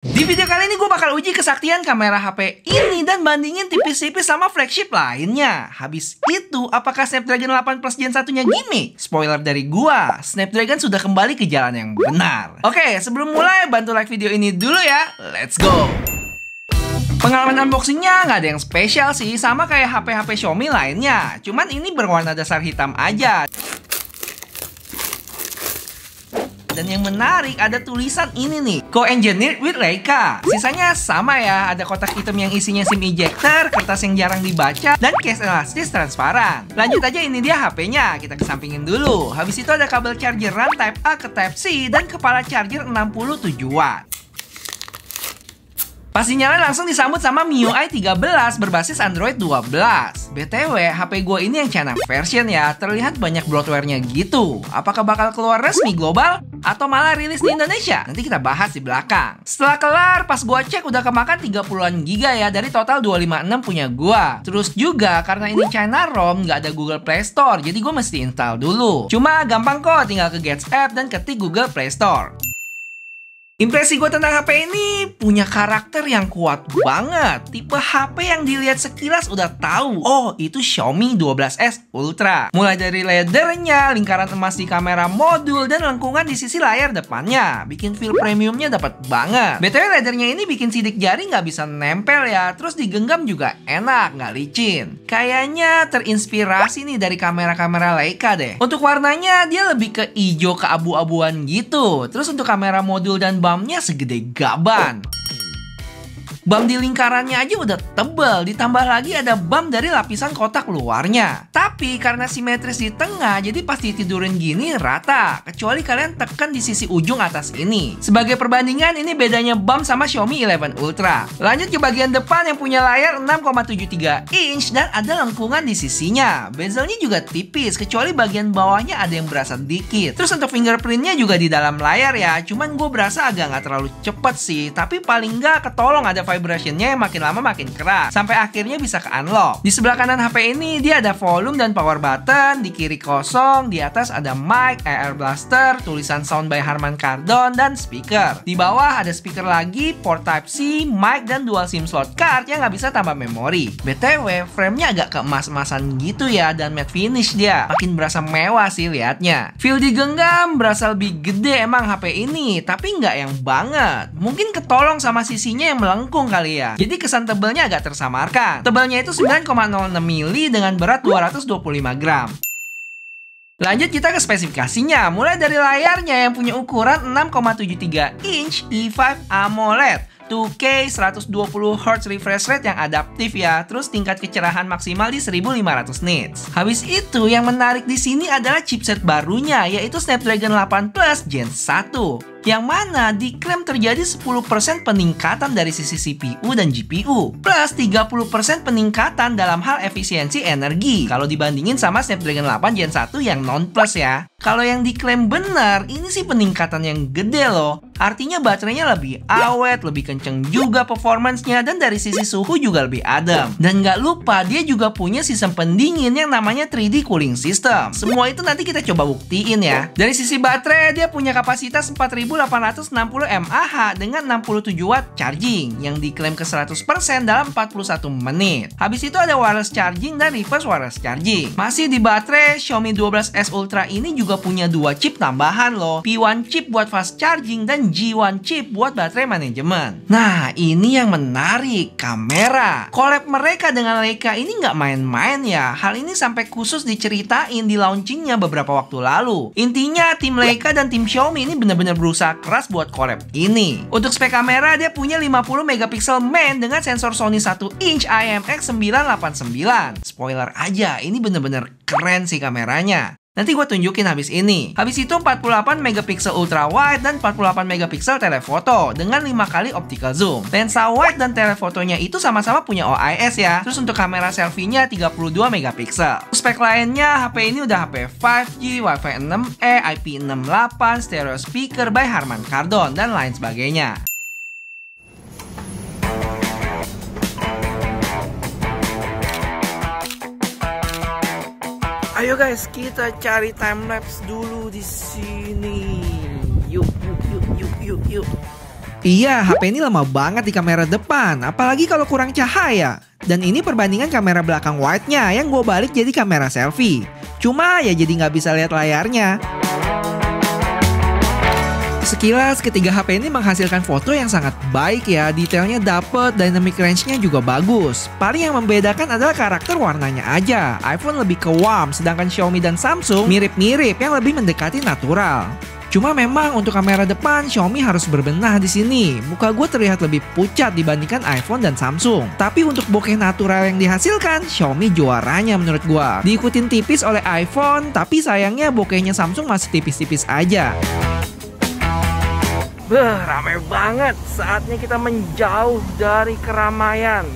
Di video kali ini gue bakal uji kesaktian kamera HP ini dan bandingin tipis-tipis sama flagship lainnya. Habis itu, apakah Snapdragon 8 Plus Gen 1-nya gimmick? Spoiler dari gua, Snapdragon sudah kembali ke jalan yang benar. Oke, sebelum mulai, bantu like video ini dulu ya. Let's go! Pengalaman unboxingnya nggak ada yang spesial sih, sama kayak HP-HP Xiaomi lainnya. Cuman ini berwarna dasar hitam aja. Dan yang menarik ada tulisan ini nih, Co-engineered with Leica. Sisanya sama ya, ada kotak hitam yang isinya SIM ejector, kertas yang jarang dibaca, dan case elastis transparan. Lanjut aja, ini dia HP-nya, kita kesampingin dulu. Habis itu ada kabel chargeran Type A ke Type C dan kepala charger 67 watt. Pas dinyalain langsung disambut sama MIUI 13 berbasis Android 12. BTW, HP gue ini yang China version ya, terlihat banyak bloatware-nya gitu. Apakah bakal keluar resmi global? Atau malah rilis di Indonesia? Nanti kita bahas di belakang. Setelah kelar, pas gue cek udah kemakan 30-an giga ya, dari total 256 punya gue. Terus juga, karena ini China ROM, nggak ada Google Play Store, jadi gue mesti install dulu. Cuma gampang kok, tinggal ke Gets App dan ketik Google Play Store. Impresi gue tentang HP ini punya karakter yang kuat banget. Tipe HP yang dilihat sekilas udah tahu, oh itu Xiaomi 12S Ultra. Mulai dari leathernya, lingkaran emas di kamera modul, dan lengkungan di sisi layar depannya. Bikin feel premiumnya dapat banget. BTW leathernya ini bikin sidik jari nggak bisa nempel ya. Terus digenggam juga enak, nggak licin. Kayaknya terinspirasi nih dari kamera-kamera Leica deh. Untuk warnanya dia lebih ke hijau keabu-abuan gitu. Terus untuk kamera modul dan bumpnya segede gaban. Bump di lingkarannya aja udah tebel, ditambah lagi ada bump dari lapisan kotak luarnya. Tapi karena simetris di tengah, jadi pas ditidurin gini rata, kecuali kalian tekan di sisi ujung atas ini. Sebagai perbandingan, ini bedanya bump sama Xiaomi 11 Ultra. Lanjut ke bagian depan yang punya layar 6,73 inch dan ada lengkungan di sisinya. Bezelnya juga tipis, kecuali bagian bawahnya ada yang berasa dikit. Terus untuk fingerprintnya juga di dalam layar ya, cuman gue berasa agak nggak terlalu cepet sih, tapi paling nggak ketolong ada vibrationnya yang makin lama makin keras, sampai akhirnya bisa ke unlock. Di sebelah kanan HP ini dia ada volume dan power button, di kiri kosong, di atas ada mic, AR blaster, tulisan sound by Harman Kardon, dan speaker. Di bawah ada speaker lagi, port Type C, mic, dan dual SIM slot card yang nggak bisa tambah memori. BTW, framenya agak keemas-emasan gitu ya, dan matte finish dia. Makin berasa mewah sih liatnya. Feel digenggam berasa lebih gede emang HP ini, tapi nggak yang banget. Mungkin ketolong sama sisinya yang melengkung kali ya. Jadi kesan tebelnya agak tersamarkan. Tebelnya itu 9,06 mili dengan berat 225 gram. Lanjut kita ke spesifikasinya. Mulai dari layarnya yang punya ukuran 6,73 inch E5 AMOLED. 2K 120Hz refresh rate yang adaptif ya. Terus tingkat kecerahan maksimal di 1500 nits. Habis itu yang menarik di sini adalah chipset barunya, yaitu Snapdragon 8 Plus Gen 1. Yang mana diklaim terjadi 10% peningkatan dari sisi CPU dan GPU, plus 30% peningkatan dalam hal efisiensi energi kalau dibandingin sama Snapdragon 8 Gen 1 yang non-plus ya. Kalau yang diklaim benar, ini sih peningkatan yang gede loh. Artinya baterainya lebih awet, lebih kenceng juga performance-nya, dan dari sisi suhu juga lebih adem. Dan nggak lupa, dia juga punya sistem pendingin yang namanya 3D cooling system. Semua itu nanti kita coba buktiin ya. Dari sisi baterai, dia punya kapasitas 4860 mAh dengan 67 watt charging yang diklaim ke 100% dalam 41 menit. Habis itu ada wireless charging dan reverse wireless charging. Masih di baterai, Xiaomi 12S Ultra ini juga punya 2 chip tambahan loh. P1 chip buat fast charging dan G1 chip buat baterai manajemen. Nah, ini yang menarik, kamera. Collab mereka dengan Leica ini nggak main-main ya. Hal ini sampai khusus diceritain di launchingnya beberapa waktu lalu. Intinya tim Leica dan tim Xiaomi ini benar-benar berusaha keras buat collab ini. Untuk spek kamera dia punya 50 megapiksel main dengan sensor Sony 1 inch IMX989. Spoiler aja, ini bener-bener keren sih kameranya. Nanti gue tunjukin habis ini. Habis itu 48 megapiksel ultra wide dan 48 megapiksel telefoto dengan 5 kali optical zoom. Lensa wide dan telefotonya itu sama-sama punya OIS ya. Terus untuk kamera selfie-nya 32 megapiksel. Spek lainnya HP ini udah HP 5G, Wi-Fi 6E, IP68, stereo speaker by Harman Kardon, dan lain sebagainya. Ayo guys, kita cari timelapse dulu di sini. Yuk. Iya, HP ini lemah banget di kamera depan, apalagi kalau kurang cahaya. Dan ini perbandingan kamera belakang wide-nya yang gue balik jadi kamera selfie. Cuma ya jadi nggak bisa lihat layarnya. Sekilas ketiga HP ini menghasilkan foto yang sangat baik ya, detailnya dapet, dynamic range-nya juga bagus. Paling yang membedakan adalah karakter warnanya aja. iPhone lebih ke warm, sedangkan Xiaomi dan Samsung mirip-mirip yang lebih mendekati natural. Cuma memang untuk kamera depan Xiaomi harus berbenah di sini. Muka gue terlihat lebih pucat dibandingkan iPhone dan Samsung. Tapi untuk bokeh natural yang dihasilkan, Xiaomi juaranya menurut gue. Diikutin tipis oleh iPhone, tapi sayangnya bokehnya Samsung masih tipis-tipis aja. Ramai banget. Saatnya kita menjauh dari keramaian.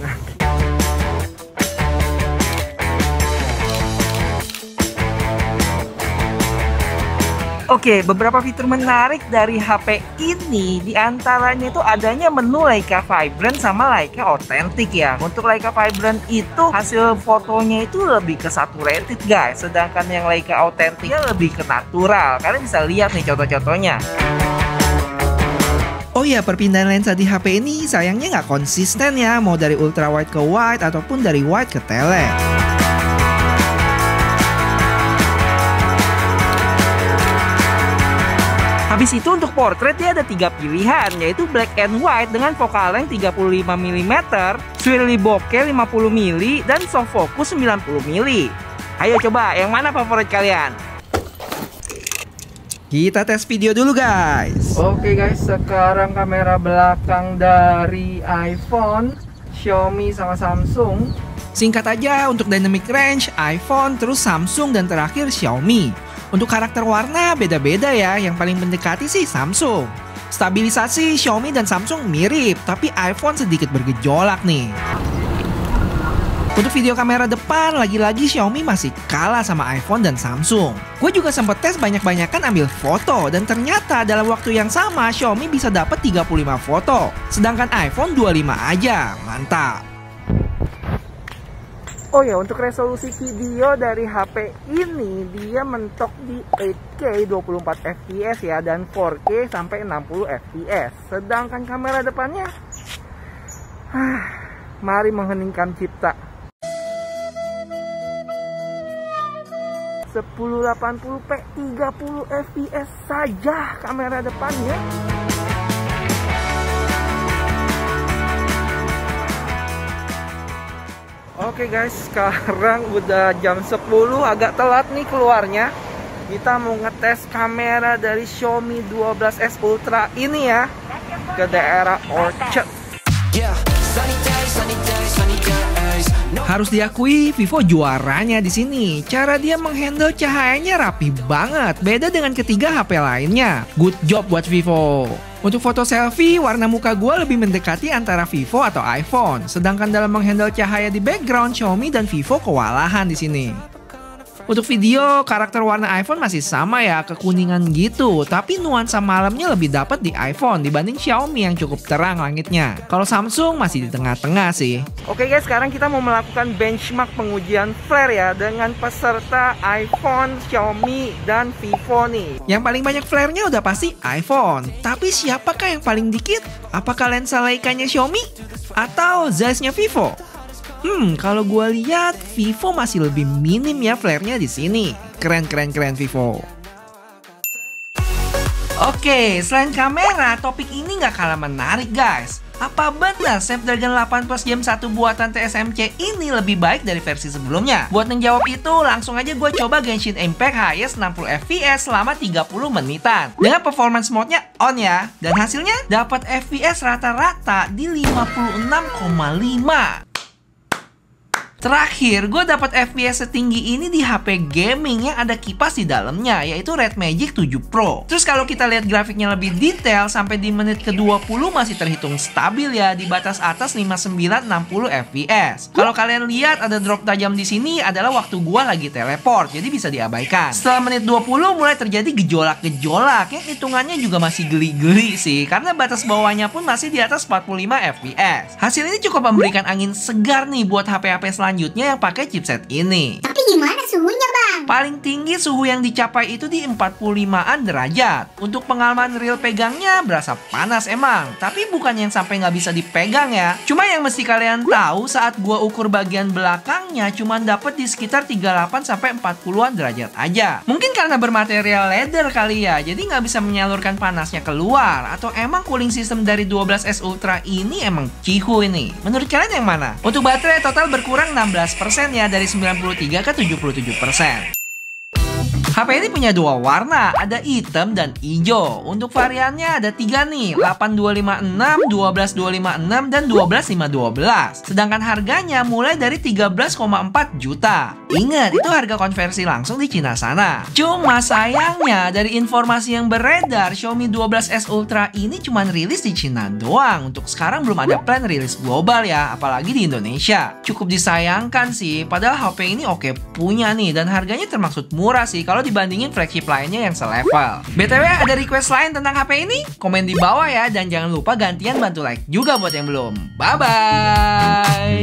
Oke, beberapa fitur menarik dari HP ini diantaranya itu adanya menu Leica Vibrant sama Leica Authentic ya. Untuk Leica Vibrant itu hasil fotonya itu lebih ke saturated guys, sedangkan yang Leica Authenticnya lebih ke natural. Kalian bisa lihat nih contoh-contohnya. Oh iya, perpindahan lensa di HP ini sayangnya nggak konsisten ya, mau dari ultra wide ke wide ataupun dari wide ke tele. Habis itu untuk portrait dia ada 3 pilihan, yaitu black and white dengan focal length 35 mm, swirly bokeh 50 mm, dan soft focus 90 mm. Ayo coba, yang mana favorit kalian? Kita tes video dulu guys. Oke guys, sekarang kamera belakang dari iPhone, Xiaomi sama Samsung. Singkat aja, untuk dynamic range iPhone, terus Samsung, dan terakhir Xiaomi. Untuk karakter warna beda-beda ya, yang paling mendekati sih Samsung. Stabilisasi Xiaomi dan Samsung mirip, tapi iPhone sedikit bergejolak nih. Untuk video kamera depan, lagi-lagi Xiaomi masih kalah sama iPhone dan Samsung. Gue juga sempet tes banyak-banyakan ambil foto, dan ternyata dalam waktu yang sama Xiaomi bisa dapat 35 foto, sedangkan iPhone 25 aja. Mantap. Oh ya, untuk resolusi video dari HP ini dia mentok di 8K 24 fps ya, dan 4K sampai 60 fps. Sedangkan kamera depannya mari mengheningkan cipta. 1080p 30 fps saja kamera depannya. Oke guys, sekarang udah jam 10, agak telat nih keluarnya. Kita mau ngetes kamera dari Xiaomi 12S Ultra ini ya, ke daerah Orchard. Harus diakui, Vivo juaranya di sini. Cara dia menghandle cahayanya rapi banget, beda dengan ketiga HP lainnya. Good job buat Vivo. Untuk foto selfie, warna muka gue lebih mendekati antara Vivo atau iPhone. Sedangkan dalam menghandle cahaya di background, Xiaomi dan Vivo kewalahan di sini. Untuk video, karakter warna iPhone masih sama ya, kekuningan gitu. Tapi nuansa malamnya lebih dapat di iPhone dibanding Xiaomi yang cukup terang langitnya. Kalau Samsung masih di tengah-tengah sih. Oke guys, sekarang kita mau melakukan benchmark pengujian flare ya dengan peserta iPhone, Xiaomi, dan Vivo nih. Yang paling banyak flare-nya udah pasti iPhone. Tapi siapakah yang paling dikit? Apakah lensa Leica-nya Xiaomi? Atau Zeiss-nya Vivo? Kalau gue lihat Vivo masih lebih minim ya flare-nya di sini. Keren Vivo. Oke, selain kamera, topik ini nggak kalah menarik guys. Apa benar Snapdragon 8 Plus Gen 1 buatan TSMC ini lebih baik dari versi sebelumnya? Buat menjawab itu, langsung aja gue coba Genshin Impact highest 60 fps selama 30 menitan. Dengan performance mode-nya on ya. Dan hasilnya dapat fps rata-rata di 56,5. Terakhir, gue dapat FPS setinggi ini di HP gaming yang ada kipas di dalamnya, yaitu Red Magic 7 Pro. Terus kalau kita lihat grafiknya lebih detail, sampai di menit ke-20 masih terhitung stabil ya, di batas atas 59-60 FPS. Kalau kalian lihat ada drop tajam di sini adalah waktu gue lagi teleport, jadi bisa diabaikan. Setelah menit 20 mulai terjadi gejolak-gejolak yang hitungannya juga masih geli-geli sih, karena batas bawahnya pun masih di atas 45 FPS. Hasil ini cukup memberikan angin segar nih buat HP-HP selanjutnya selanjutnya yang pakai chipset ini. Tapi gimana suhunya, Bang? Paling tinggi suhu yang dicapai itu di 45-an derajat. Untuk pengalaman real pegangnya berasa panas emang, tapi bukan yang sampai nggak bisa dipegang ya. Cuma yang mesti kalian tahu saat gua ukur bagian belakangnya cuman dapet di sekitar 38 sampai 40-an derajat aja. Mungkin karena bermaterial leather kali ya, jadi nggak bisa menyalurkan panasnya keluar. Atau emang cooling system dari 12S Ultra ini emang cihu ini. Menurut kalian yang mana? Untuk baterai total berkurang 16% ya, dari 93 ke 77%. HP ini punya dua warna, ada hitam dan hijau. Untuk variannya ada 3 nih, 8256, 12256, dan 12512. Sedangkan harganya mulai dari 13,4 juta. Ingat, itu harga konversi langsung di Cina sana. Cuma sayangnya, dari informasi yang beredar, Xiaomi 12S Ultra ini cuma rilis di Cina doang. Untuk sekarang belum ada plan rilis global ya, apalagi di Indonesia. Cukup disayangkan sih, padahal HP ini oke punya nih, dan harganya termaksud murah sih kalau dibandingin flagship lainnya yang selevel. BTW, ada request lain tentang HP ini? Komen di bawah ya, dan jangan lupa gantian bantu like juga buat yang belum. Bye-bye!